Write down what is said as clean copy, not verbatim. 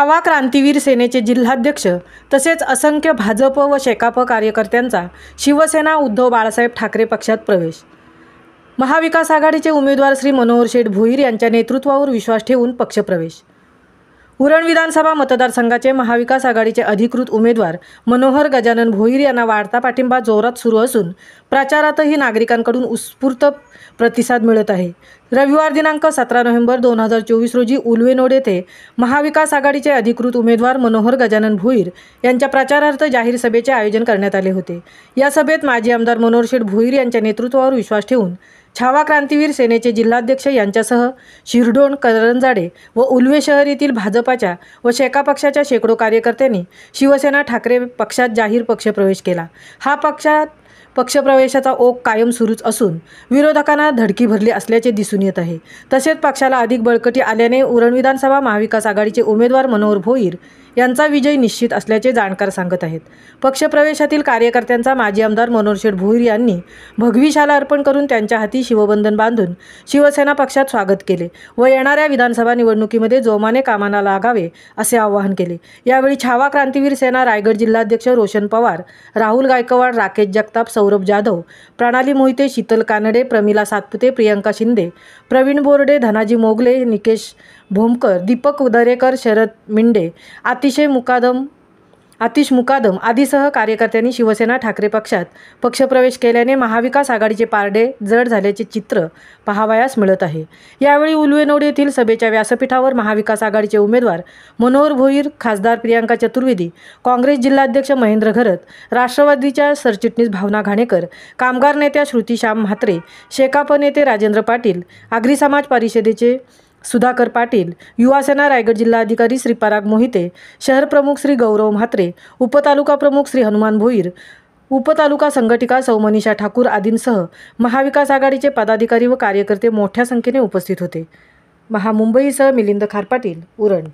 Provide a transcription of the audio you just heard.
छावा क्रांतीवीर सेनेचे जिल्हाध्यक्ष तसेच असंख्य भाजप व शेकाप कार्यकर्त्यांचा शिवसेना उद्धव बाळासाहेब ठाकरे पक्षात प्रवेश। महाविकास आघाडीचे उमेदवार श्री मनोहर शेठ भोईर यांच्या नेतृत्वावर विश्वास ठेवून पक्षप्रवेश। उरण विधानसभा मतदारसंघाचे महाविकास आघाडीचे अधिकृत उमेदवार मनोहर गजानन भोईर यांना वाढता पाठिंबा जोरात सुरू असून प्रचारातही नागरिकांकडून उत्स्फूर्त प्रतिसाद मिळत आहे। रविवार दिनांक 17 नोव्हेंबर 2024 रोजी उल्वेनोड येथे महाविकास आघाडीचे अधिकृत उमेदवार मनोहर गजानन भोईर यांच्या प्रचारार्थ जाहीर सभेचे आयोजन करण्यात आले होते। या सभेत माजी आमदार मनोहर शेठ भोईर यांच्या नेतृत्वावर विश्वास ठेवून छावा क्रांतीवीर सेनेचे जिल्हाध्यक्ष यांच्यासह शिरढोण, करंजाडे व उल्वे शहर येथील भाजपाच्या व शेका पक्षाच्या शेकडो कार्यकर्त्यांनी शिवसेना ठाकरे पक्षात जाहीर पक्षप्रवेश केला। हा पक्षप्रवेशाचा ओघ कायम सुरूच असून विरोधकांना धडकी भरली असल्याचे दिसून येत आहे। तसेच पक्षाला अधिक बळकटी आल्याने उरण विधानसभा महाविकास आघाडीचे उमेदवार मनोहर भोईर यांचा विजय निश्चित असल्याचे जाणकार सांगत आहेत। पक्षप्रवेशातील कार्यकर्त्यांचा माजी आमदार मनोहर शेठ भोईर यांनी भगवी शाल अर्पण करून त्यांच्या हाती शिवबंधन बांधून शिवसेना पक्षात स्वागत केले व येणाऱ्या विधानसभा निवडणुकीमध्ये जोमाने कामाला लागावे असे आवाहन केले। यावेळी छावा क्रांतीवीर सेना रायगड जिल्हाध्यक्ष रोशन पवार, राहुल गायकवाड, राकेश जगताप, सौरभ जाधव, प्रणाली मोहिते, शीतल कानडे, प्रमिला सातपुते, प्रियंका शिंदे, प्रवीण बोर्डे, धनाजी मोगले, निकेश भोमकर, दीपक दरेकर, शरद मिंडे, आतिश मुकादम आदीसह कार्यकर्त्यांनी शिवसेना ठाकरे पक्षात पक्षप्रवेश केल्याने महाविकास आघाडीचे पारडे जड झाल्याचे चित्र पाहावयास मिळत आहे। यावेळी उल्वेनोड येथील सभेच्या व्यासपीठावर महाविकास आघाडीचे उमेदवार मनोहर भोईर, खासदार प्रियंका चतुर्वेदी, काँग्रेस जिल्हाध्यक्ष महेंद्र घरत, राष्ट्रवादीच्या सरचिटणीस भावना घाणेकर, कामगार नेत्या श्रुती श्याम म्हात्रे, शेकाप नेते राजेंद्र पाटील, आगरी समाज परिषदेचे सुधाकर पाटील, युवासेना रायगड जिल्हाधिकारी श्री पराग मोहिते, शहर प्रमुख श्री गौरव म्हात्रे, उपतालुका प्रमुख श्री हनुमान भोईर, उपतालुका संघटिका सौ मनीषा ठाकूर आदींसह महाविकास आघाडीचे पदाधिकारी व कार्यकर्ते मोठ्या संख्येने उपस्थित होते। मुंबईसह मिलिंद खारपाटील, उरण।